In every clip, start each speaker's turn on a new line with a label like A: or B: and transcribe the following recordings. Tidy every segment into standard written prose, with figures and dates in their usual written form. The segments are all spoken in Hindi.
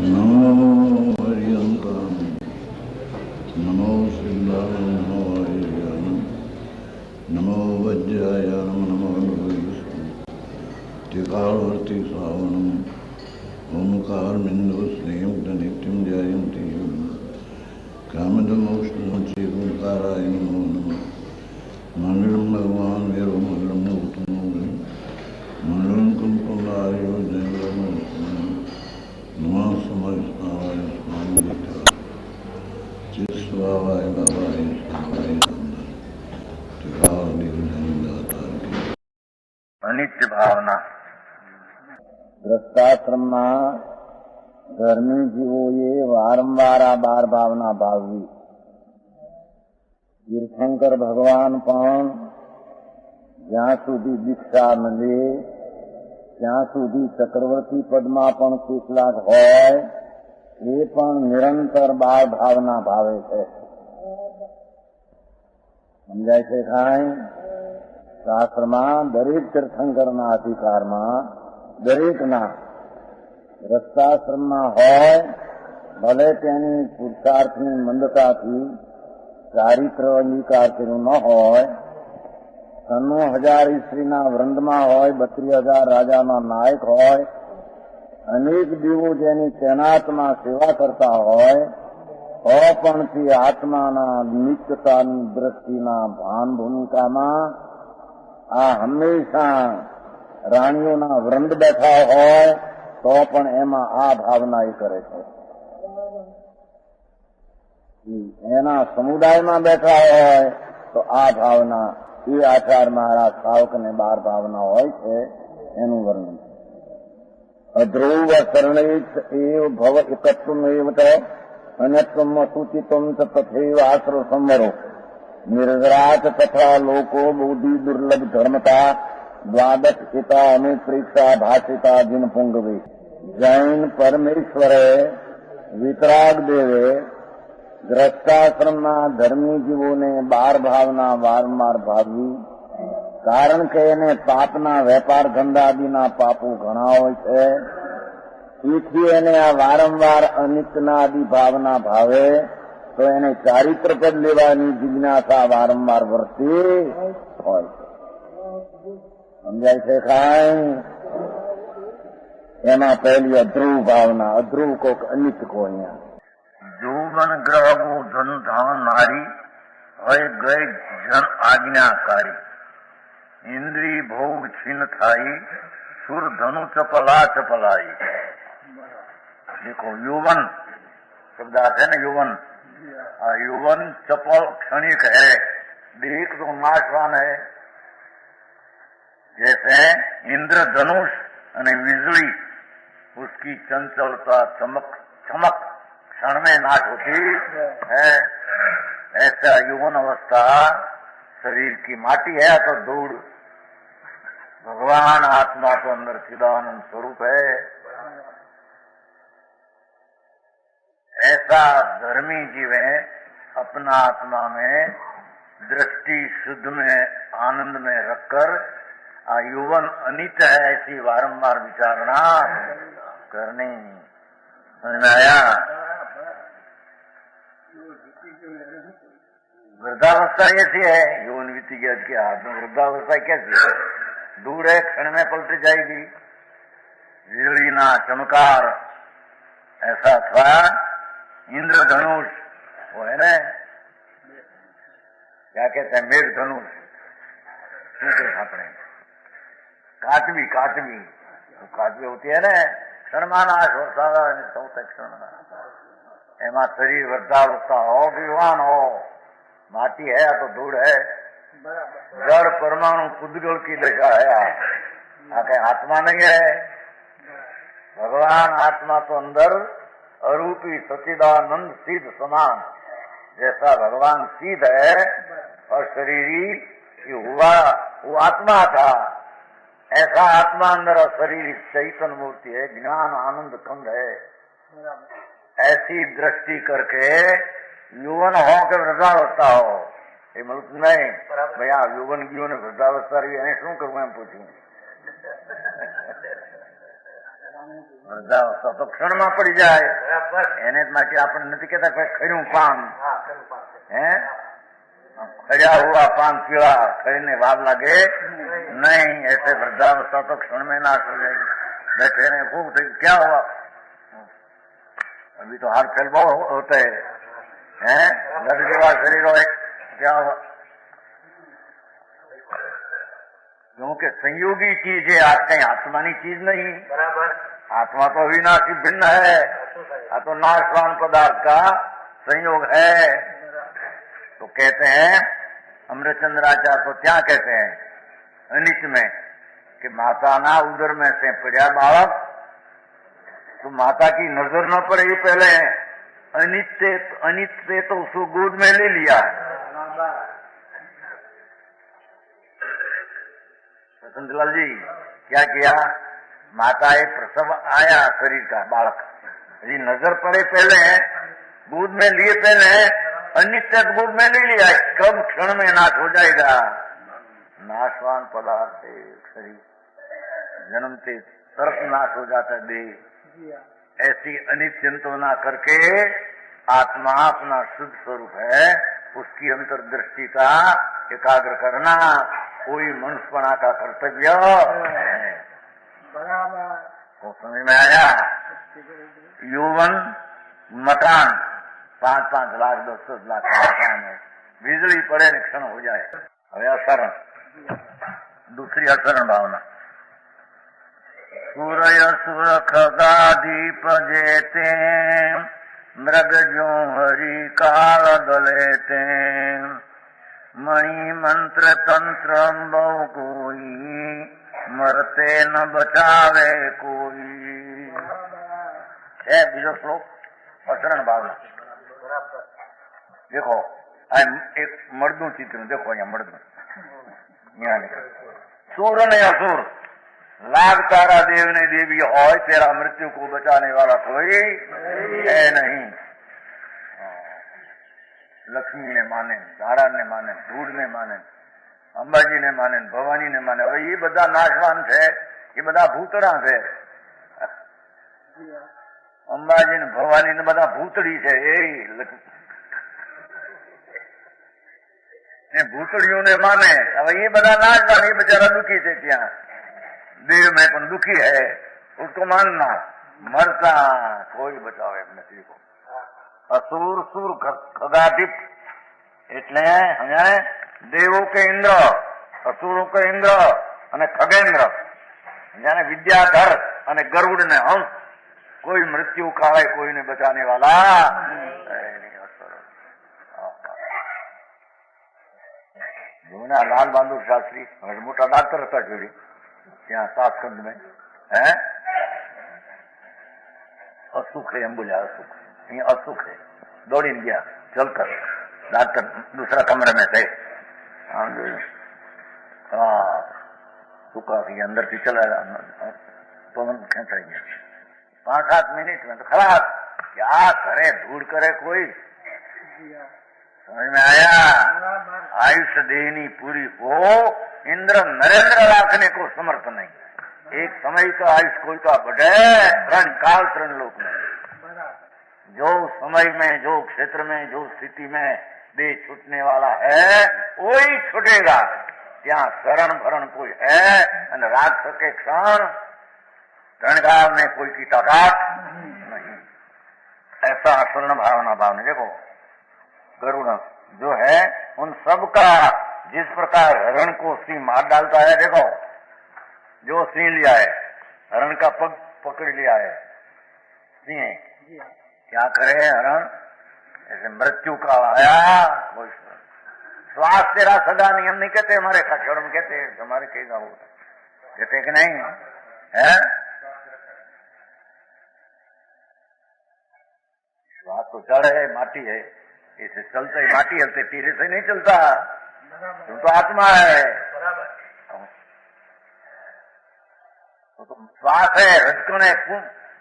A: नमो हरियंतम नमो शिवाय नमो हरियं नमो वज्राय नमो टिकावर्ति सावनम ओंकार बिंदु स्नेह नित्यं जयंती कामदमोक्षणं ओंकाराय नमो नमः मंगलम भगवान वीरो मंगलम गौतम मंगलम कुंकुमार्यो जयम नमः समस्ताय स्वामी चिस्वाय बाबाय स्वामी
B: अनित्य भावना
C: ગ્રસ્તાશ્રમમાં ધર્મી જીવોએ વારંવાર આ 12 ભાવના ભાવવી. તીર્થંકર ભગવાન પણ જ્યાં સુધી દીક્ષા ન લે ત્યાં સુધી ચક્રવર્તી પદમાં પણ કેટલાક હોય એ પણ નિરંતર 12 ભાવના ભાવે છે. સમજાય છે કાંઈ? શાસ્ત્રમાં દરેક તીર્થંકરના અધિકારમાં દરેકના ગ્રસ્તાશ્રમમાં હોય ભલે તેની પુરુષાર્થની મંદતાથી ચારિત્ર અંગીકાર કર્યું ન હોય, 96,000 સ્ત્રીના વૃંદમાં હોય, 32,000 રાજાના નાયક હોય, અનેક દેવો જેની તૈનાતમાં સેવા કરતા હોય તો પણ તે આત્માના નિત્યતાની દ્રષ્ટિના ભાન ભૂમિકામાં આ હંમેશા રાણીઓના વૃંદ બેઠા હોય તો પણ એમાં આ ભાવના એ કરે છે. એના સમુદાયમાં બેઠા હોય તો આ ભાવના એ આચાર મહારાજ સાવકને 12 ભાવના હોય છે એનું વર્ણન. અધ્રુવ શરણિત એવ ભવ એકત્વમેવ ચ અન્યત્વમ સૂચિતમ ચ તથૈવ આશ્રય સંવરો નિર્જરાત તથા લોકો બુદ્ધિ દુર્લભ ધર્મતા દ્વાદશ પિતા અનુપ્રેક્ષા ભાષિતા જિન પુંગવે. જૈન પરમેશ્વરે વિતરાગ દેવે ગ્રસ્તાશ્રમના ધર્મી જીવોને 12 ભાવના વારંવાર ભાવવી. કારણ કે એને પાપના વેપાર ધંધાદીના પાપો ઘણા હોય છે. તેથી એને આ વારંવાર અનિત્યના આદિ ભાવના ભાવે તો એને ચારિત્ર પદ લેવાની જિજ્ઞાસા વારંવાર વર્તી હોય છે. સમજાય છે કાંઈ? એમાં પહેલી અધ્રુવ ભાવના. અધ્રુવ કોક અનિત કો અહીંયા
B: જોવન ગ્રહ ગો ધન ધાન નારી હોય ગઈ જન આજ્ઞાકારી ઇન્દ્રિય ભોગ છીન થાઈ સુર ધनु चपला चपलाई. देखो यौवन शब्द आते हैं ना, यौवन. यौवन चपल क्षणिक है, देख तो नाशवान है. जैसे इंद्रधनुष અને વીજળી उसकी चंचलता चमक क्षण में नाश होती है, ऐसा यौवन अवस्था शरीर की माटी है तो धूड़. भगवान आत्मा तो अंदर चिदानंद स्वरूप है. ऐसा धर्मी जीव है अपना आत्मा में दृष्टि शुद्ध में आनंद में रखकर यौवन अनित है ऐसी वारंवार विचारणा करनी. समझ में आया? वृद्धावस्था कैसी है? यौवन बीती गया के हाथ में. वृद्धावस्था कैसी है? दूर है, क्षण में पलट जाएगी. वीजળી ना चमकार ऐसा था. इंद्रधनुष वो है ना, क्या कहते हैं, मेघ धनुष. अपने काचवी काचवी होती है ना, क्षणમાં નાશ વરસાદ આવે ને સૌથી ક્ષણમાં. એમાં શરીર વૃદ્ધાવસ્થા हो, विवान हो, माटी है तो धूड़ है. जड़ परमाणु पुद्गल की दशा है. आके आत्मा नहीं है. भगवान आत्मा तो अंदर अरूपी सच्चिदानंद सिद्ध समान. जैसा भगवान सिद्ध है और शरीरी हुआ वो आत्मा था, ऐसा आत्मा अंदर और शरीर चैतन्य मूर्ति है, ज्ञान आनंद कंद है. ऐसी दृष्टि करके यौवन हो के वृद्धावस्था हो ये मुल्क नहीं. भैया यौवन गयो ने वृद्धावस्था रही है शू करूं एम पूछू. વૃદ્ધાવસ્થા તો ક્ષણમાં પડી જાય. એને જ માટે આપણે નથી કહેતા કે ખર્યું પાન, હે खड़ा हुआ पान पीला खरीने वाद लगे नहीं, ऐसे वृद्धावस्था तो क्षण में नाश हो जाएगी. बैठे ने खूब क्या हुआ, अभी तो हाथ फैल बहुत होते हैं, लड़ गया शरीर हो, क्या हुआ. क्योंकि संयोगी चीज है, आज कहीं आत्मानी चीज नहीं. बराबर, आत्मा तो अविनाशी भिन्न है, आ तो नाशवान पदार्थ का संयोग है. तो कहते हैं अमृतचंद्राचार्य तो क्या कहते हैं अनिच में कि माता ना उदर में से पड़ा बालक, तो माता की नजर न पड़े ये पहले अनित से तो उसको गोद में ले लिया. वसंतलाल जी क्या किया, माता ये प्रसव आया शरीर का बालक, यदि नजर पड़े पहले गोद में लिए पहले अनित्य गोद में ले लिया, कब क्षण में नाश हो जाएगा. नाशवान पदार्थ है शरीर, जन्म से तरफ नाश हो जाता है देह. ऐसी अनिश्चिंतो ना करके आत्मा अपना शुद्ध स्वरूप है, उसकी अंतर्दृष्टि का एकाग्र करना कोई मनुष्यपना का कर्तव्य है. तो समझ में आया. यौवन मकान 5-5 लाख 10-10 लाख का मकान है, बिजली पड़े ने क्षण हो जाए. હવે અસરણ, दूसरी असरण भावना. सूर्य सुर खगादीप जेते मृग जो हरि काल दलेते मणि मंत्र तंत्र बहु कोई मरते न बचावे कोई. है बीजो श्लोक असरण भावना. देखो एक मर्दू चित्र देखो, यहाँ मर्दू यहाँ सूर ने असुर लाख तारा देव ने देवी हो, तेरा मृत्यु को बचाने वाला कोई है नहीं. लक्ष्मी ने माने, नारायण ने माने, धूड़ ने माने, अंबाजी ने माने, भवानी ने माने. હવે ये બધા નાશવાન છે, ये બધા ભૂતડા છે. અંબાજી ને ભવાની ને બધા ભૂતડી છે. એ ભૂતડીઓને માને. હવે ये બધા નાશવાન, ये बेचारा दुखी છે, ત્યાં देह में પણ दुखी है, उसको मानना. मरता कोई बचावे નથી को. असुर सुर खगाधिप એટલે અહીંયા દેવો કે ઇન્દ્ર, અસુરો કે ઇન્દ્ર અને ખગેન્દ્ર, જાણે વિદ્યાધર અને ગરુડ ને હંસ, कोई मृत्यु काले कोई ने बचाने वाला नहीं. लाल बहादुर शास्त्री मोटा डॉक्टर था जोड़ी ત્યાં સાતખંડ में है, असुख है, हम बोला असुख, ये असुख है. दौड़ी गया चलकर, डॉक्टर दूसरा कमरे में थे. हाँ सुखा के अंदर से चला पवन खेचा गया 5-7 मिनट में तो खराब. क्या करे, धूड़ करे कोई. समझ में आया. आयुष देनी पूरी हो, इंद्र नरेंद्र रखने को समर्थ नहीं. एक समय का आयुष कोई का बढ़े, 3 काल 3 लोक में. जो समय में, जो क्षेत्र में, जो स्थिति में देह छूटने वाला है वही छूटेगा. ત્યાં शरण भरण कोई है અને राख सके क्षण, रणगार में कोई की ताकत नहीं. ऐसा असर्ण भावना भावना. देखो गरुड़ जो है उन सब का जिस प्रकार हरण को सिंह मार डालता है, देखो जो सिंह लिया है, हरण का पग पकड़ लिया है सिंह, क्या करे हरण, ऐसे मृत्यु का आया. कोई श्वास तेरा सदा नहीं, हम नहीं कहते, हमारे खचड़ में कहते, हमारे कहेगा वो कहते कि नहीं है. श्वास तो जड़ है, माटी है, इसे चलते माटी हलते, तीरे से नहीं चलता. तुम तो आत्मा है. तो श्वास है, रजकण है,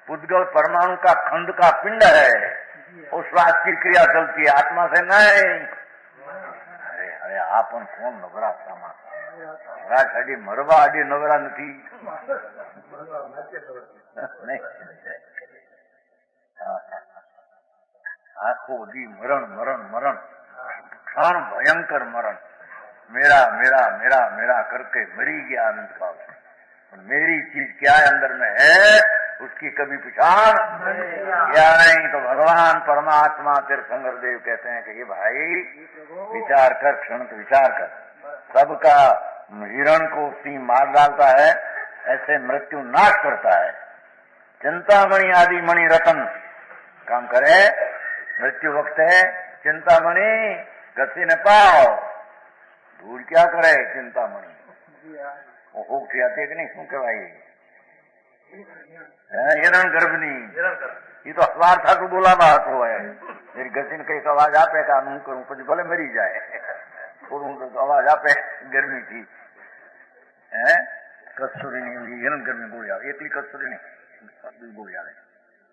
B: पुद्गल परमाणु का खंड का पिंड है, और श्वास की क्रिया चलती है, आत्मा से नहीं. अरे आपन कौन नवरा सामा राज आडी मरवा आडी नवरा नहीं. नहीं आंखों दी मरण मरण मरण क्षण भयंकर मरण मेरा मेरा मेरा मेरा करके मरी गया अनंत काल से। मेरी चीज क्या अंदर में है उसकी कभी पहचान क्या नहीं। तो भगवान परमात्मा तीर्थंकर देव कहते हैं कि ये भाई विचार कर, क्षण तो विचार कर। सबका हिरण को सिंह मार डालता है, ऐसे मृत्यु नाश करता है। चिंतामणि आदि मणि रतन काम करे, मृत्यु वक्त है चिंतामणि गति न पाओ। धूल क्या करे चिंतामणि होती आती है कि नहीं, શું કહેવાય હિરણ ગર્ભની એ તો અખબાર થાતું બોલાવા હતો હોય એની ગતિને કઈક અવાજ આપે કે આનું કરું પછી ભલે મરી જાય થોડું અવાજ આપે ગરમીથી કસ્તુરીની હિરણ ગર્ભની ગોળી આવે એકલી કસ્તુરી નહીં ગોળી આવે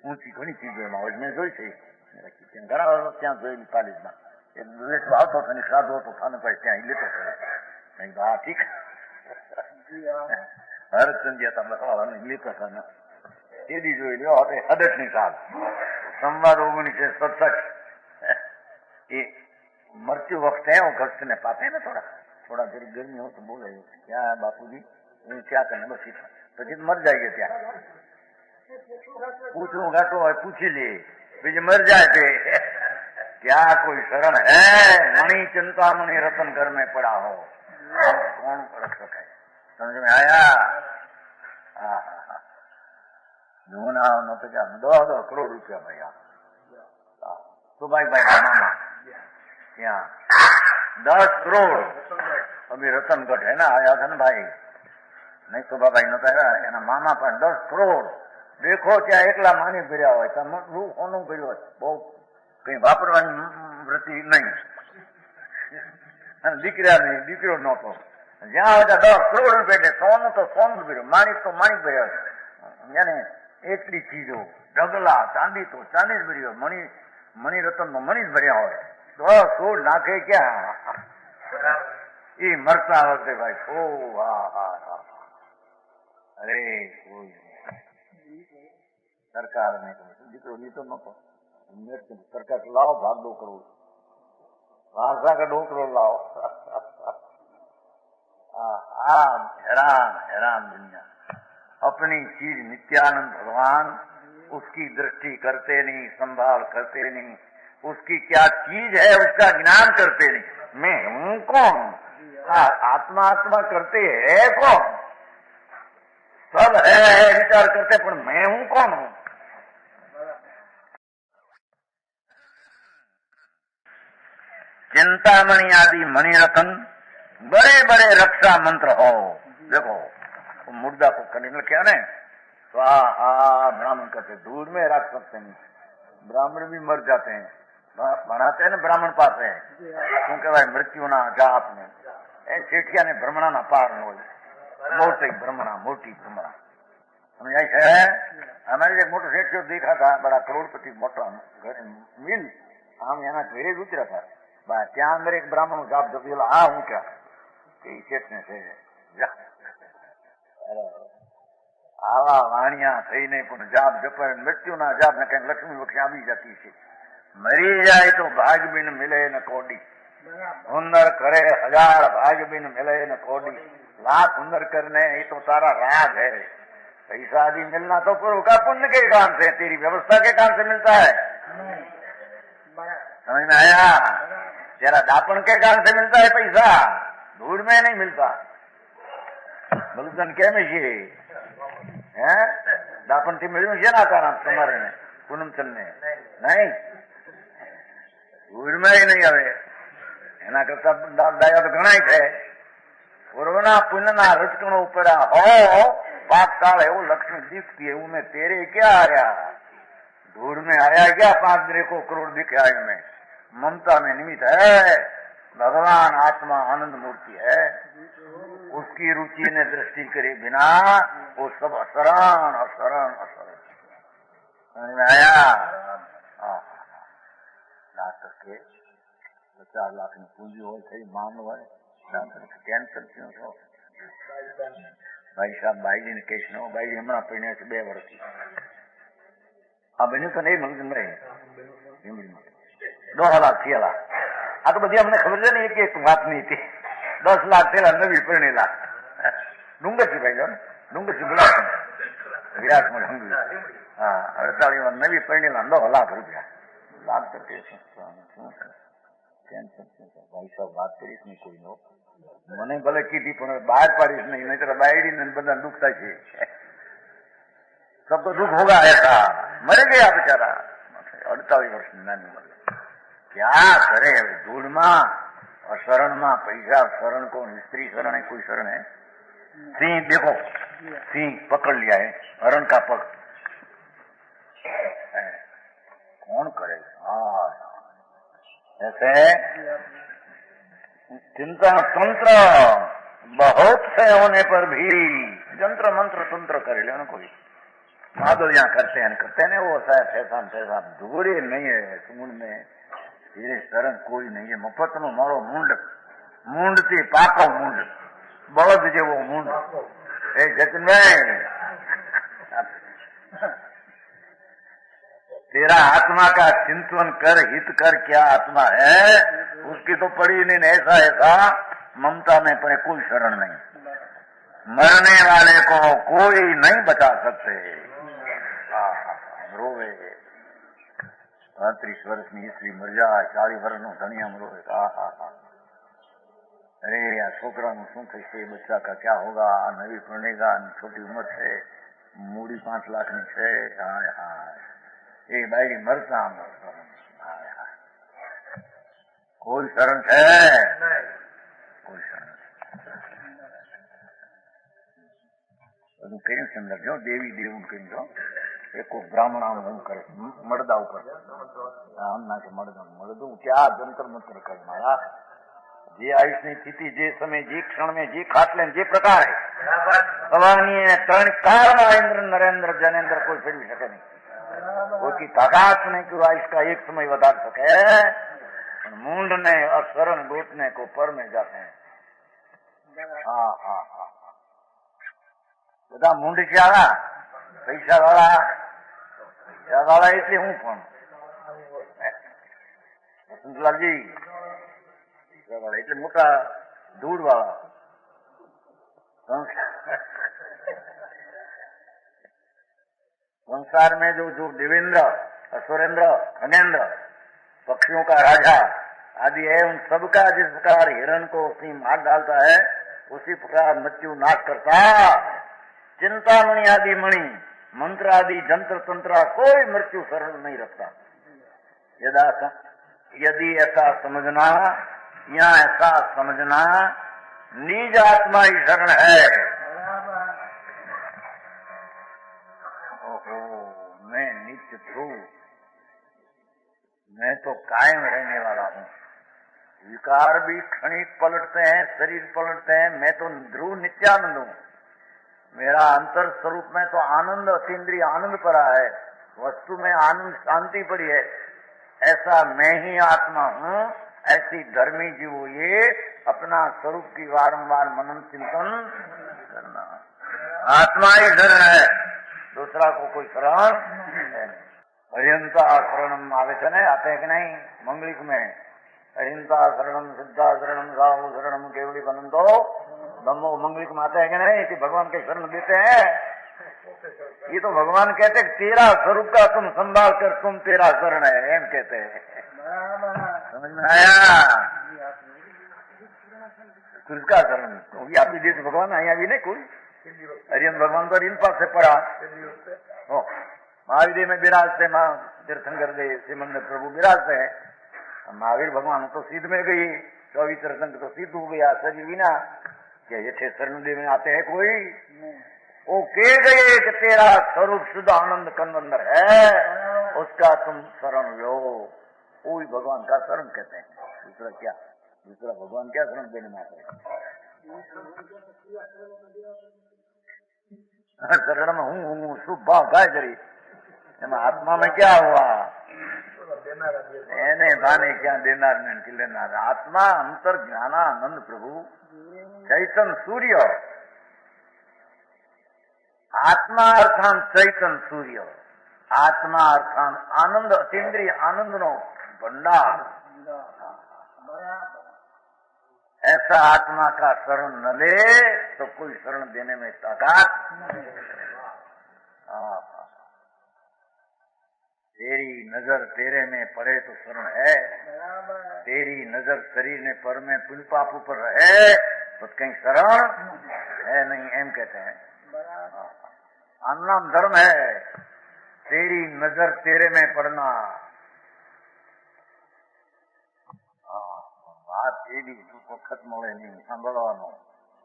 B: ઊંચી ઘણી ચીજો એમાં હોય મેં જોઈ છે ઘણા વર્ષ ત્યાં જોયેલી પાલિશમાં એ વિદેશમાં આવતો હતો ને ખાધો હતો ખાને પછી ત્યાં લેતો હતો હા ઠીક હરચંદ્યા તમે ખાવાનું લેતા હતા ને તેદી જોઈ લ્યો હવે હદટની સાલ સંવાદ 1967 એ મૃત્યુ વખતે હું ઘસ્ત ને પાપે ને થોડા જરી ગરમી हो तो बोले क्या बापूजी क्या करना बस પછી મર જાય ત્યાં પૂછવું ઘાટો હોય પૂછી લે બીજે મર જાય છે क्या कोई शरण है मणि चिंता मणि रतन घर में पड़ा हो कौन रख सके समझ में आया। जूना न तो क्या 2 करोड़ रुपया भैया तो भाई मामा यहाँ 10 करोड़ अभी रतनगढ़ है ना आया था ना भाई नहीं तो भाई न था मामा पर 10 करोड़ देखो क्या एकला मानी भर्या हो रू होनु भर्यो बहुत कहीं वापरवानी वृत्ति नहीं દીકરા નહીં દીકરો નહોતો જ્યાં હતા 10 કરોડ રૂપિયા એટલે સોનું તો સોનું ભર્યું માણિક તો માણિક ભર્યો એને એટલી ચીજો ઢગલા ચાંદી તો ચાંદી જ ભર્યો મણિ રતન નો મણિ જ ભર્યા હોય 10 કરોડ નાખે ક્યાં એ મરતા વખતે ભાઈ ઓ હા હા હા અરે કોઈ સરકાર ને દીકરો લીધો નતો सरकार लाओ भाग 2 करोड़ भाषा का 2 करोड़ लाओ हैरान हैरान दुनिया अपनी चीज नित्यानंद भगवान उसकी दृष्टि करते नहीं संभाल करते नहीं उसकी क्या चीज है उसका ज्ञान करते नहीं। मैं हूं कौन आत्मा आत्मा करते है कौन सब है विचार करते पर मैं हूं कौन हूं। चिंतामणि आदि मणिरत्न बड़े बड़े रक्षा मंत्र हो। देखो मुर्दा को करने क्या ने स्वाहा ब्राह्मण कहते दूर में रख सकते हैं, ब्राह्मण भी मर जाते हैं बनाते हैं ना ब्राह्मण पास है क्योंकि भाई मृत्यु ना जाप ने सेठिया ने भ्रमणा ना पार नो मोटी भ्रमणा मोटी भ्रमणा समझाई है। हमारे एक मोटो सेठ देखा था बड़ा करोड़पति मोटा मिल हम यहाँ घरे જ ઉતર્યા था ત્યાં અંદર એક બ્રાહ્મણ જાપ જપેલો આ હું ક્યાં શેઠને છે આવા વાણિયા થઈને પણ જાપ જપે મૃત્યુના જાપ ને કઈક લક્ષ્મી વખતે આવી જતી છે મરી જાય તો ભાગ બિન મિલે ન કોડી હુનર કરે 1000 भाग बिन मिले न कोडी लाख हुनर करने ये तो सारा राग है। पैसा आदि मिलना तो पूर्व का पुण्य के काम से तेरी व्यवस्था के काम से मिलता है समझ में आया। तेरा दापन के कारण से मिलता है पैसा धूल में नहीं मिलता। बलूचन क्या में है दापन थी मिलू છે ना कारण तुम्हारे ने पूनमचंद ने नहीं ધૂળ में ही नहीं આવે એના કરતા દાયા તો ઘણા છે। પૂર્વના પુણ્યના રચકણો ઉપર हो पाककाल है वो लक्ष्मी दिखती है उनमें तेरे क्या आया धूल में आया क्या 5 को करोड़ दिखे आयु में ममता में निमित्त है। भगवान आत्मा आनंद मूर्ति है उसकी रुचि ने दृष्टि करे बिना वो सब असरण असरण असरण समझ में आया। डॉक्टर के 4 लाख ની પૂંજી હોય થઈ માન હોય ડॉक्टर कैंसर क्यों हो ભાઈ સાહેબ બાઈજીને કહીશ ને બાઈજી હમણાં પીણ્યા છે 2 વર્ષથી. આ બન્યું તો નહીં મગજભાઈ 10 લાખ થયેલા. આ તો બધી અમને ખબર છે ને એક વાત નહીં હતી. 10 લાખ થયેલા નવી પરણેલા ડુંગરથી ભાઈ લો ને ડુંગરથી બોલાવ વિરાટ મળે હા 48 નવી પરણેલા 10 લાખ રૂપિયા. લાખ તો ભાઈ સાહેબ વાત કરીશ નહીં કોઈ નો મને ભલે કીધી પણ બહાર પાડીશ નહીં નહીં તો બાયડી ને બધા દુઃખ થાય છે. सब तो दुख होगा ऐसा. मर गया बेचारा 48 વર્ષની નાની ઉંમર. क्या करे धूल में और शरण में पैसा शरण को स्त्री शरण है कोई शरण है. सिंह देखो सिंह पकड़ लिया है हरण का पग कौन करे. ऐसे चिंता तंत्र बहुत से होने पर भी जंत्र मंत्र तंत्र कर लेना कोई माधुरियां करते हैं वो फैसा धूरे नहीं है समुद्र में धीरे शरण कोई नहीं है. मफत नो मारो मूंड थी पाको मूंड बळद जेवो मूंड. ए जतिन भाई तेरा आत्मा का चिंतन कर हित कर क्या आत्मा है उसकी तो पड़ी नहीं. ऐसा ऐसा ममता में पड़े कोई शरण नहीं. मरने वाले को कोई नहीं बचा सकते. रोवे 35 વર્ષની સ્ત્રી મર જાય 40 વર્ષનો ધણિયા રોવે. अरे यार छोकरा શું થશે બચ્ચા કા क्या होगा નવી પરણેગા छोटी उम्र છે મૂડી 5 લાખની છે. હાય હાય એ બાયડી મરતા હાય હાય કોઈ શરણ છે કોઈ શરણ બધું કર્યું સુંદર જો દેવી દેવું કર્યું જો एक ब्राह्मण आम करे मर्दा ऊपर आम ना के मर्दू क्या जंतर मंत्र कर मारा जे आयुष ની સ્થિતિ જે સમય જે ક્ષણ में જે ખાટલે જે પ્રકાર સવારની 3 કાળમાં इंद्र नरेंद्र जनेंद्र कोई फेरवी શકે नहीं. कोई की ताकत नहीं कि आयुष का एक समय बता सके. मूंड ने और शरण गोतने को पर में जाते हैं. हाँ हाँ हाँ બધા મૂંડ ક્યાં પૈસા વાળા એટલે હું પણ વસંતલાલજી એટલે મોટા ધૂળ વાળા संसार में जो देवेंद्र असुरेंद्र खगेंद्र पक्षियों का राजा आदि है उन सबका जिस प्रकार हिरण को अपनी मार डालता है उसी प्रकार मृत्यु नाश करता. चिंतामणि आदि मणि मंत्र आदि जंत्र तंत्र कोई मृत्यु शरण नहीं रखता. यदि ऐसा समझना या ऐसा समझना निज आत्मा ही शरण है. ओहो मैं नित्य हूँ मैं तो कायम रहने वाला हूँ. विकार भी क्षणिक पलटते हैं शरीर पलटते हैं मैं तो ध्रुव नित्यानंद हूँ. मेरा अंतर स्वरूप में तो आनंद अतीन्द्रिय आनंद पड़ा है. वस्तु में आनंद शांति पड़ी है. ऐसा मैं ही आत्मा हूँ. ऐसी धर्मी जीवो ये अपना स्वरूप की बारंबार मनन चिंतन करना. आत्मा ही शरण है दूसरा को कोई शरण है. हरियंता शरणम आवे आते हैं कि नहीं मंगलिक में हरियंता शरणम सिद्धा शरणम साहु शरणम केवली बनंतो ब्रह्मो मंगलिक में आते हैं कि नहीं कि भगवान के शरण देते हैं. ये तो भगवान कहते हैं तेरा स्वरूप का तुम संभाल कर तुम तेरा शरण है एम कहते हैं. समझ में आया. किसका शरण तो भी आप देश भगवान आया भी नहीं कोई हरियन भगवान तो इन पास से पड़ा महावीर में विराजते माँ तीर्थंकर दे सिमंदर प्रभु विराजते हैं. महावीर भगवान तो सिद्ध में गई 24 तीर्थंकर तो सिद्ध हो गया शरीर बिना क्या ये 6 शरणदेव में आते हैं कोई. वो कह गए कि तेरा स्वरूप शुद्ध आनंद कनवंदर है उसका तुम शरण लो. वो ही भगवान का शरण कहते हैं. दूसरा क्या दूसरा भगवान क्या शरण देने में आते हैं. शरण में हूँ शुभ भाव गाय जरी आत्मा में क्या हुआ એને દાને ક્યાં દેનાર ને લેનાર. આત્મા અંતર જ્ઞાનાનંદ પ્રભુ ચૈતન સૂર્ય आत्मा अर्थान चैतन सूर्य, आत्मा अर्थान आनंद, अतीन्द्रिय आनंद नो भंडार। ऐसा आत्मा का शरण न ले तो कोई शरण देने में ताकत नहीं। तेरी नजर तेरे में पड़े तो शरण है, तेरी नजर शरीर ने पर में पुण्य पाप ऊपर है तो कहीं शरण है नहीं, एम कहते हैं। अन्नाम धर्म है, तेरी नजर तेरे में पड़ना। વાત એવી વખત મળે નહીં, સાંભળવાનો,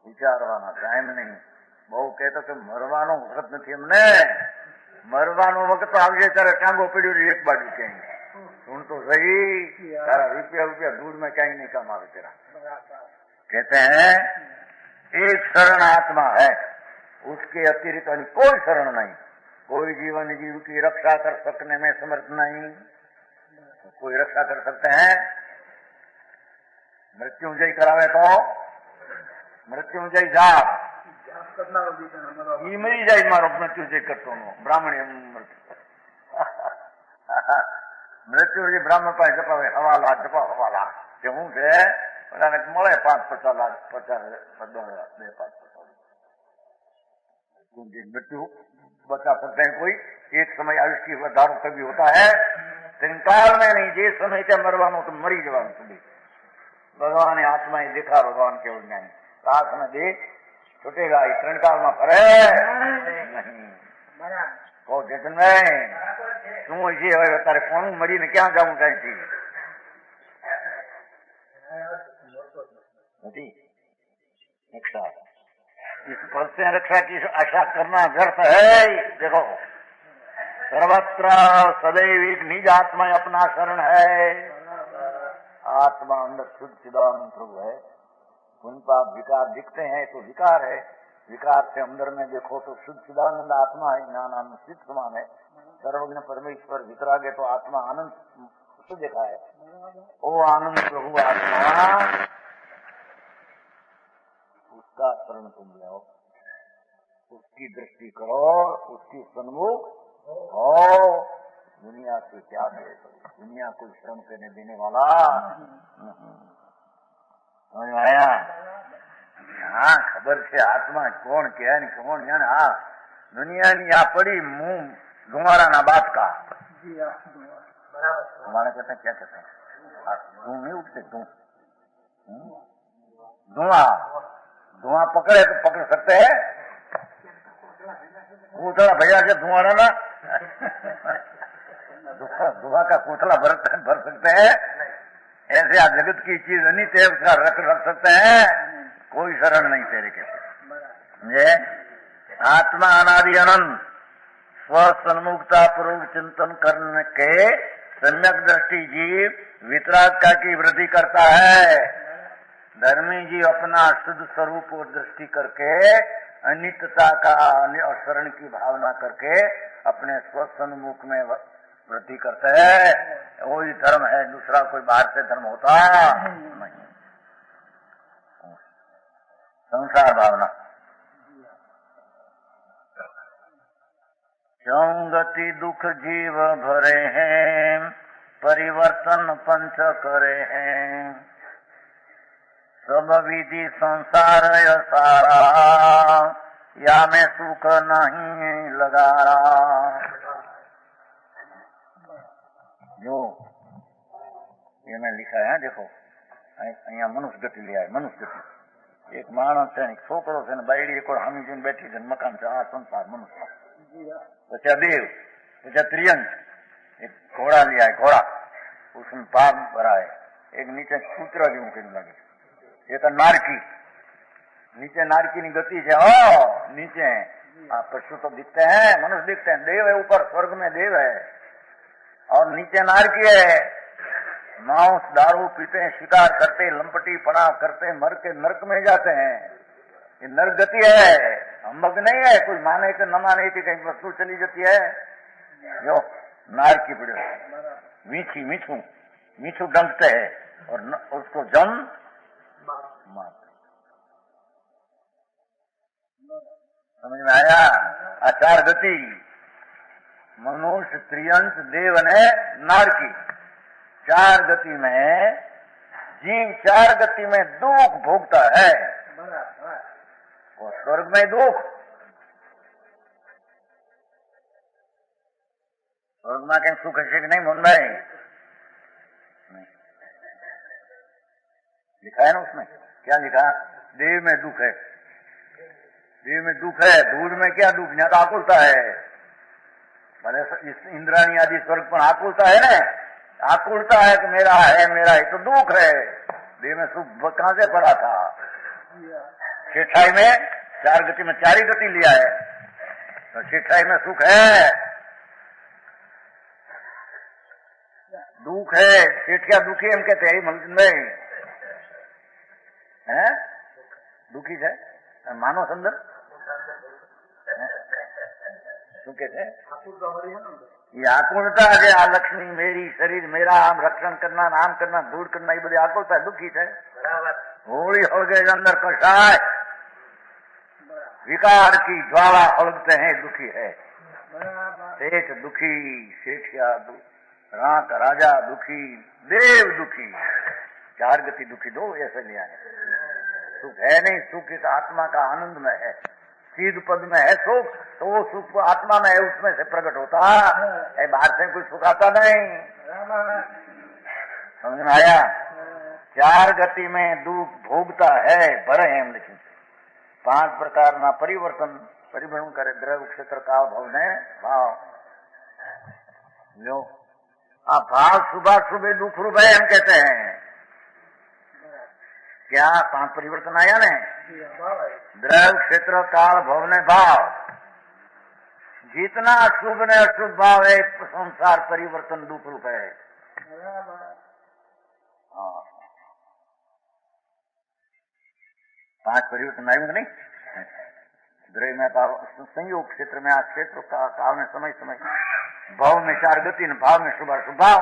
B: વિચારવાનો ટાઈમ નહીં. બહુ કહેતો કે મરવાનો વખત નથી અમને, મરવાનો વખત આવશે ત્યારે ટાંગો પડ્યો એક બાજુ ક્યાંય सुन तो सही, तारा रुपया रुपया दूध में कहीं नहीं काम आवे तेरा। कहते हैं एक शरण आत्मा है, उसके अतिरिक्त कोई शरण नहीं। कोई जीवन जीव की रक्षा कर सकने में समर्थ नहीं। कोई रक्षा कर सकते हैं? मृत्युंजय करावे तो मृत्युंजय जाप मरी जाए मारो मृत्युंजय करतो ब्राह्मण मृत्युंजय ब्राह्मण पास जपावे हवाला जपा हवाला के हूँ છે મળે 5-50 લાખ 50 मृत्यु बचा सकते हैं। कोई एक समय आयुष की વધારો कभी होता है, त्रिकाल में नहीं, जिस समय क्या मरवानो तो मरी जवान सुधी भगवान ने आत्मा ही देखा, भगवान के ज्ञानी रात में देख छूटेगा, त्रिकाल में फरे नहीं। કહો જતનભાઈ શું છે હવે તારે કોનું મરીને ક્યાં જવું કઈ थी रक्षा, इस पद से रक्षा की आशा करना व्यर्थ है। देखो सर्वत्र सदैव एक निज आत्मा अपना शरण है। आत्मा अंदर शुद्ध चिदानंद प्रभु है। उन पाप विकार दिखते हैं तो विकार है, विकार से अंदर में देखो तो शुद्ध चिदानंद आत्मा है, ज्ञानानंद सिद्ध समान है। सर्वज्ञ परमेश्वर वितरागे तो आत्मा आनंद उसको देखा है। ओ आनंद प्रभु आत्मा, उसका शरण तुम लो, उसकी दृष्टि करो, उसकी सन्मुख हो। दुनिया से क्या है, दुनिया कोई शरण करने देने वाला समझ में आया? हाँ खबर से आत्मा कौन क्या नहीं कौन जाने। हाँ दुनिया नहीं आ पड़ी मुंह धुआरा ना बात का हमारा कहते हैं, क्या कहते हैं, धुआं नहीं उठते, धुआं पकड़े तो पकड़ सकते हैं, कोथला भैया से धुआं ना धुआं का कोथला भर सकते हैं। ऐसे आप जगत की चीज नहीं थे उसका रख सकते हैं। कोई शरण नहीं तेरे के समझे। आत्मा अनादि अनंत स्व सन्मुखता पूर्वक चिंतन करने के सम्यक दृष्टि जीव वितरागता की वृद्धि करता है। धर्मी जीव अपना शुद्ध स्वरूप और दृष्टि करके अनित्यता का और शरण की भावना करके अपने स्व सन्मुख में वृद्धि करते हैं। वही धर्म है, दूसरा कोई बाहर से धर्म होता नहीं। संसार भावना क्यों गति दुख जीव भरे हैं, परिवर्तन पंच करे हैं। सब विधि संसार सारा, या में सुख नहीं लगा रहा। जो ये मैं लिखा है देखो, अहिया मनुष्य गति लिया है। मनुष्य गति एक माणस है, एक छोकरो है, बायडी एक हामी जन बैठी है, मकान से आ संसार मनुष्य। पचा देव, पचा त्रियंश, एक घोड़ा लिया है, घोड़ा उसमें पाप भरा है। एक नीचे कूतरा जो कहने लगे, ये तो नारकी, नीचे नारकी की गति है। ओ नीचे पशु तो दिखते हैं, मनुष्य दिखते हैं, देव है ऊपर, स्वर्ग में देव है और नीचे नारकी है। मांस दारू पीते हैं, शिकार करते, लंपटी पड़ा करते, मर के नरक में जाते हैं। ये नरक गति है, हम नहीं है। कोई माने कि न माने कि कहीं वस्तु चली जाती है। जो नारकी पड़े मीठी मीठू डंकते है और उसको जम मारते। समझ में आया? आचार गति मनुष्य, त्रियंश, देव ने नार की। चार गति में जीव चार गति में दुख भोगता है। और स्वर्ग में दुख, स्वर्ग में कहीं सुख है कि नहीं? मन में लिखा है ना, उसमें क्या लिखा? देव में दुख है, देव में दुख है। धूल में क्या दुख? यहाँ तो आकुलता है। भले इंद्राणी आदि स्वर्ग पर आकुलता है ना, आकुलता है कि मेरा है, मेरा है, तो दुख है। देव में सुख कहां से पड़ा था? शिक्षाई में चार गति में चार ही गति लिया है, तो शिक्षाई में सुख है, दुख है। सेठ क्या दुखी हम कहते हैं मंदिर में है, दुखी है मानो संदर શું કે છે? ये आकुलता है। आ लक्ष्मी मेरी, शरीर मेरा, आम रक्षण करना, नाम करना, दूर करना, ये बड़ी आकुलता है, दुखी है। होली हो गए अंदर कषाय, विकार की ज्वाला हड़कते हैं, दुखी है। सेठ दुखी, सेठिया रात राजा दुखी, देव दुखी, चार गति दुखी दो, ऐसे लिया है। सुख है नहीं, सुख इस आत्मा का आनंद में है, सीध पद में है सुख, तो वो सुख आत्मा में है, उसमें से प्रकट होता है, बाहर से कोई सुख आता नहीं। समझ में आया? चार गति में दुख भोगता है, भरे हम लेकिन पांच प्रकार ना परिवर्तन परिभ्रमण करे, द्रव्य क्षेत्र काल भाव ने भाव लो। भाव सुबह सुबह दुख रूप है हम कहते हैं। क्या पांच परिवर्तन आया ने? द्रव्य क्षेत्र काल भाव ने भाव, जितना शुभ ने अशुभ भाव है संसार परिवर्तन दुख रूप है। पांच परिवर्तन आयु नहीं? द्रव्य में संयोग, क्षेत्र में आ क्षेत्र का काल में समय समय, भाव में चार गति, भाव में शुभ अशुभ भाव,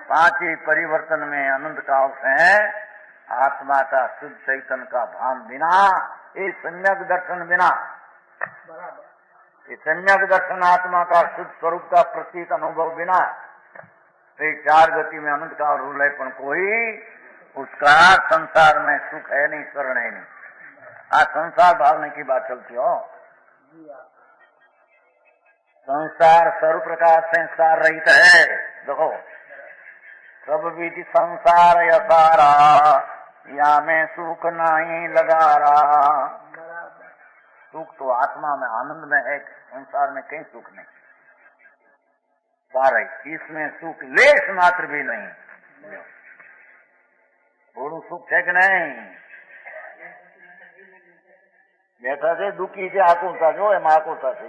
B: पांच ही परिवर्तन में अनंत काल से आत्मा का शुद्ध चैतन्य का भान बिना, ये सम्यक दर्शन बिना, ये सम्यक दर्शन आत्मा का शुद्ध स्वरूप का प्रतीक अनुभव बिना, तो चार गति में अनंत काल रूल है, पर कोई उसका संसार में सुख है नहीं, शरण है नहीं। आज संसार भावने की बात चलती हो। संसार सर्व प्रकार से सार रहित है। देखो, सब विधि संसार यसारा, या में सुख नहीं लगा रहा। सुख तो आत्मा में आनंद में है, संसार में कहीं सुख नहीं। सारे इसमें सुख लेश मात्र भी नहीं। थोड़ू सुख है कि नहीं? बैठा थे दुखी से आकुलता जो एम आकुलता थी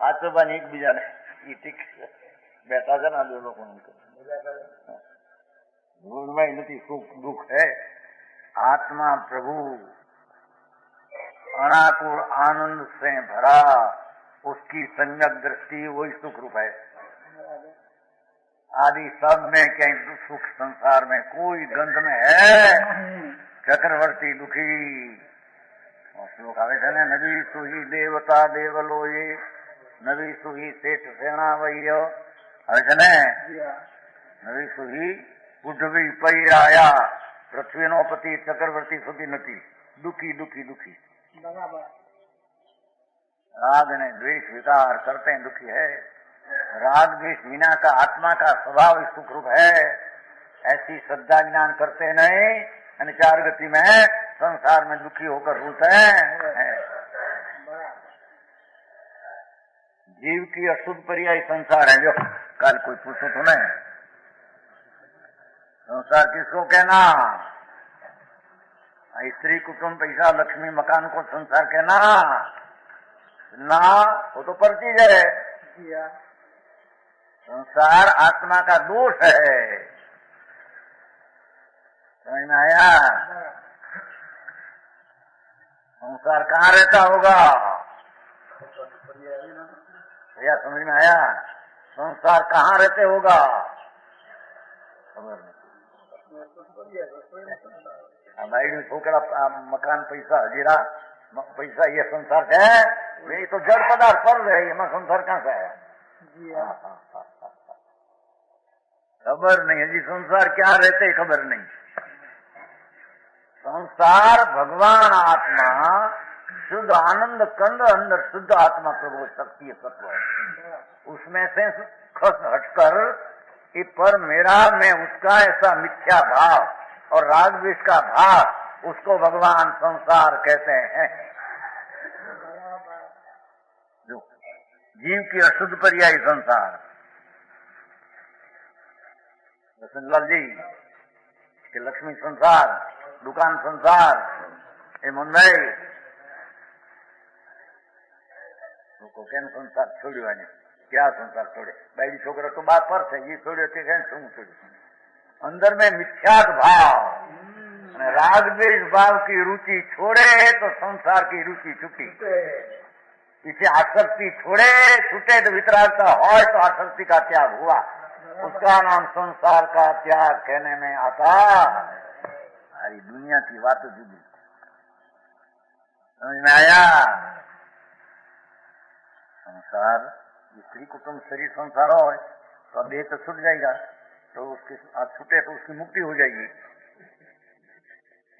B: आज तो बन एक बीजा ने ठीक बैठा था ना जो लोग में नहीं सुख दुख है। आत्मा प्रभु अनाकुल आनंद से भरा, उसकी सम्यक दृष्टि वही सुख रूप है। आदि सब में कहीं सुख संसार में कोई गंध में है। चक्रवर्ती दुखी श्लोक आवे छे ने, नवी सुही देवता देवलोये, नवी सुही सेठ सेना वैयो आवे छे ने, नवी सुही उठवी पैराया, पृथ्वी नो पति चक्रवर्ती सुखी नथी, दुखी दुखी दुखी। राग ने द्वेष विकार करते हैं, दुखी है। राग द्वेष विना का आत्मा का स्वभाव सुख रूप है। ऐसी श्रद्धा ज्ञान करते नहीं, चार गति में संसार में दुखी होकर रूलते हैं। जीव की अशुद्ध पर्याय संसार है। जो कल कोई पूछो तो नहीं, संसार किसको कहना? स्त्री कुटुंब पैसा लक्ष्मी मकान को संसार कहना ना, वो तो परचीज है। संसार आत्मा का दोष है। समझ में आया? संसार कहाँ रहता होगा भैया? समझ में आया? संसार कहाँ रहते होगा? भाई छोकरा मकान पैसा हजीरा पैसा ये संसार है, ये तो जड़ पदार्थ पर है, ये मैं संसार कहाँ से है? खबर नहीं है जी संसार क्या रहते, खबर नहीं। संसार भगवान आत्मा शुद्ध आनंद कंद अंदर शुद्ध आत्मा प्रभु शक्ति तत्व है, उसमें से खस हटकर कि पर मेरा मैं उसका ऐसा मिथ्या भाव और राग द्वेष का भाव, उसको भगवान संसार कहते हैं। जो जीव की अशुद्ध पर्यायी संसार। लाल जी के लक्ष्मी संसार, दुकान संसार, એ મંદાઈ લોકો કેમ સંસાર છોડ્યો? એને क्या संसार छोड़े? बैडी छोकरा तो बात पर थे, ये छोड़े थे शू छोड़े? अंदर में मिथ्यात भाव राग द्वेष भाव की रुचि छोड़े तो संसार की रुचि छुटी। इसे आसक्ति छोड़े छूटे तो वितरागता हो तो आसक्ति का त्याग हुआ, उसका नाम संसार का त्याग कहने में आता। सारी दुनिया की बात जुदी समझ में आया? संसार स्त्री कुटुंब शरीर संसार हो तो देह तो छूट जाएगा, तो उसके आज छूटे तो उसकी मुक्ति हो जाएगी।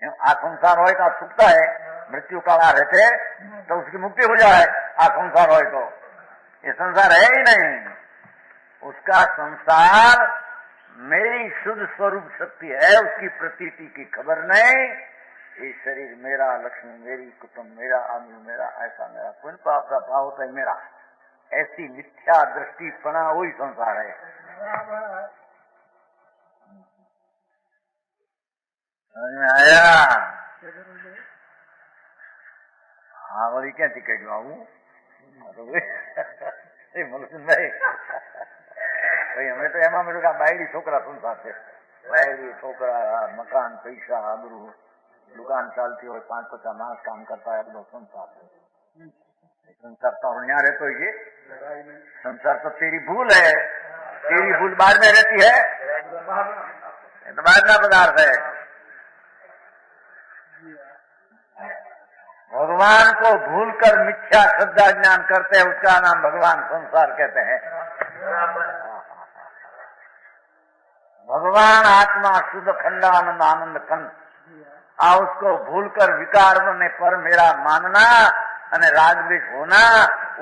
B: आ संसार हो तो छूटता है, मृत्यु काल आ रहते तो उसकी मुक्ति हो जाए। आ संसार हो तो ये संसार है ही नहीं, उसका संसार मेरी शुद्ध स्वरूप शक्ति है, उसकी प्रतीति की खबर नहीं। ये शरीर मेरा, लक्ष्मी मेरी, कुटुंब मेरा, आदमी मेरा, ऐसा मेरा पुण्य पाप का भाव होता है मेरा, ऐसी मिथ्या दृष्टि पना वही संसार है। समझ में आया? हाँ बोली क्या थी कह आऊ મનસુખભાઈ ભાઈ અમે તો એમાં મેં બાયડી છોકરા સંસાર છે, બાયડી છોકરા, મકાન, પૈસા, આબરૂ, दुकान चालती हो, 5-50 मास काम करता है, अपना संसार है। संसार तो यहाँ रहते ये संसार तो तेरी भूल है, तेरी भूल बाद में रहती है, तो बाद में पदार्थ है। भगवान को भूलकर मिथ्या श्रद्धा ज्ञान करते हैं, उसका नाम भगवान संसार कहते हैं। भगवान आत्मा शुद्ध खंडानंद आनंद खंड, उसको भूलकर विकार ने पर मेरा मानना और राग द्वेष होना,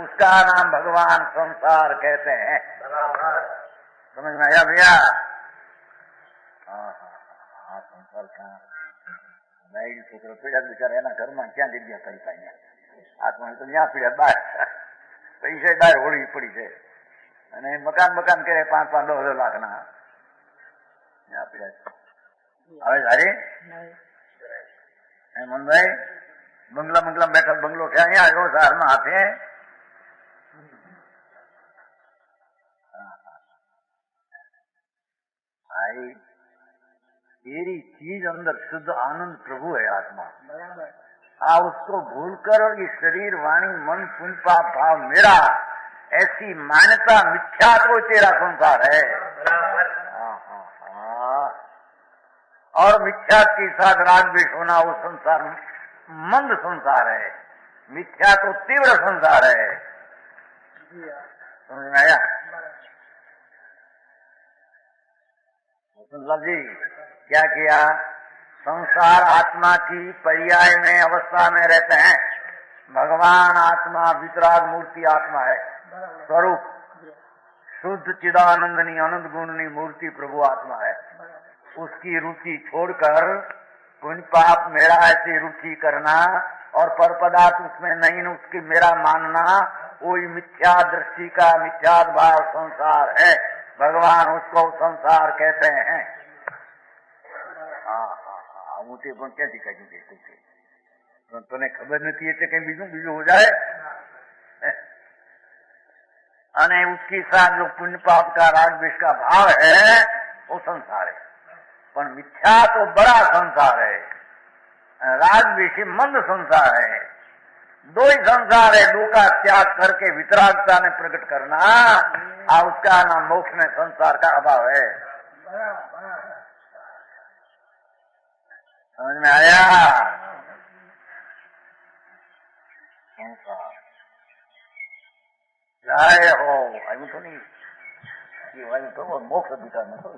B: उसका नाम भगवान संसार कहते हैं। समझ में आया भैया? हाँ संसार का भाई छोकरो पीड़ा बिचारा एना घर में क्या जगह करी पाई, आत्मा तो यहाँ पीड़ा बार पैसा बार होड़ी पड़ी है, मकान मकान करे 5-5-10 लाख ना यहाँ पीड़ा હવે સારી મનભાઈ બંગલા બંગલા બેઠા બંગલો છે અહીંયા આવ્યો શહેરમાં હાથે भाई तेरी चीज अंदर शुद्ध आनंद प्रभु है आत्मा, उसको भूलकर ये शरीर वाणी मन पुण्य पाप भाव मेरा, ऐसी मान्यता मिथ्या तो तेरा संसार है। और मिथ्या के साथ राग द्वेष होना वो संसार मंद संसार है, मिथ्या तो तीव्र संसार है। समझ में आया? सुनला जी क्या किया? संसार आत्मा की पर्याय में अवस्था में रहते हैं, भगवान आत्मा वितराग मूर्ति आत्मा है, स्वरूप शुद्ध चिदानंदनी आनंद गुणनी मूर्ति प्रभु आत्मा है। उसकी रुचि छोड़कर पुण्य पाप मेरा ऐसी रुचि करना और पर पदार्थ उसमें नहीं, उसकी मेरा मानना, वही मिथ्या दृष्टि का मिथ्या भाव संसार है। भगवान उसको संसार कहते हैं। હું તે પણ ક્યાંથી કાઢ્યું કે તને ખબર નથી એટલે કઈ બીજું બીજું हो जाए। અને उसके साथ जो पुण्य पाप का राग द्वेष का भाव है वो संसार है, पर मिथ्या तो बड़ा संसार है, राग द्वेष मंद संसार है। दो ही संसार है, दो का त्याग करके वितरागता ने प्रकट करना, उसका नाम मोक्ष में संसार का अभाव है। समझ में आया? संसार चाहे हो એમ તો નહીં એમ તો મોક્ષ અધિકાર નતો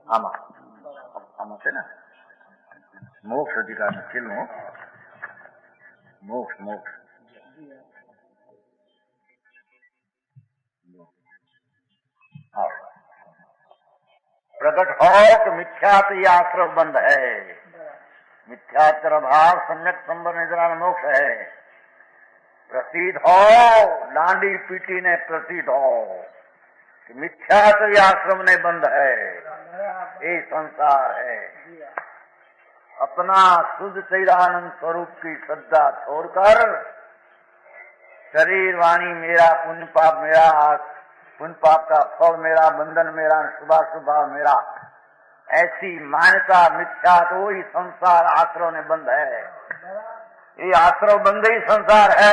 B: આમાં છે ને મોક્ષ અધિકાર છેલ્લું મોક્ષ મોક્ષ प्रकट हो कि मिथ्यात ये आश्रय बंद है, मिथ्यातर भाव सम्यक संबर निद्रा मोक्ष है। प्रसिद्ध हो डांडी पीटी ने प्रसिद्ध हो कि मिथ्यात ये आश्रम ने बंद है, ये संसार है। अपना शुद्ध चैरानंद स्वरूप की श्रद्धा छोड़कर शरीर वाणी मेरा पुण्य पाप मेरा पुण्य पाप का फल मेरा बंधन मेरा शुभा शुभा मेरा ऐसी मान्यता मिथ्या तो ही संसार आश्रय ने बंद है, ये आश्रय बंद ही संसार है।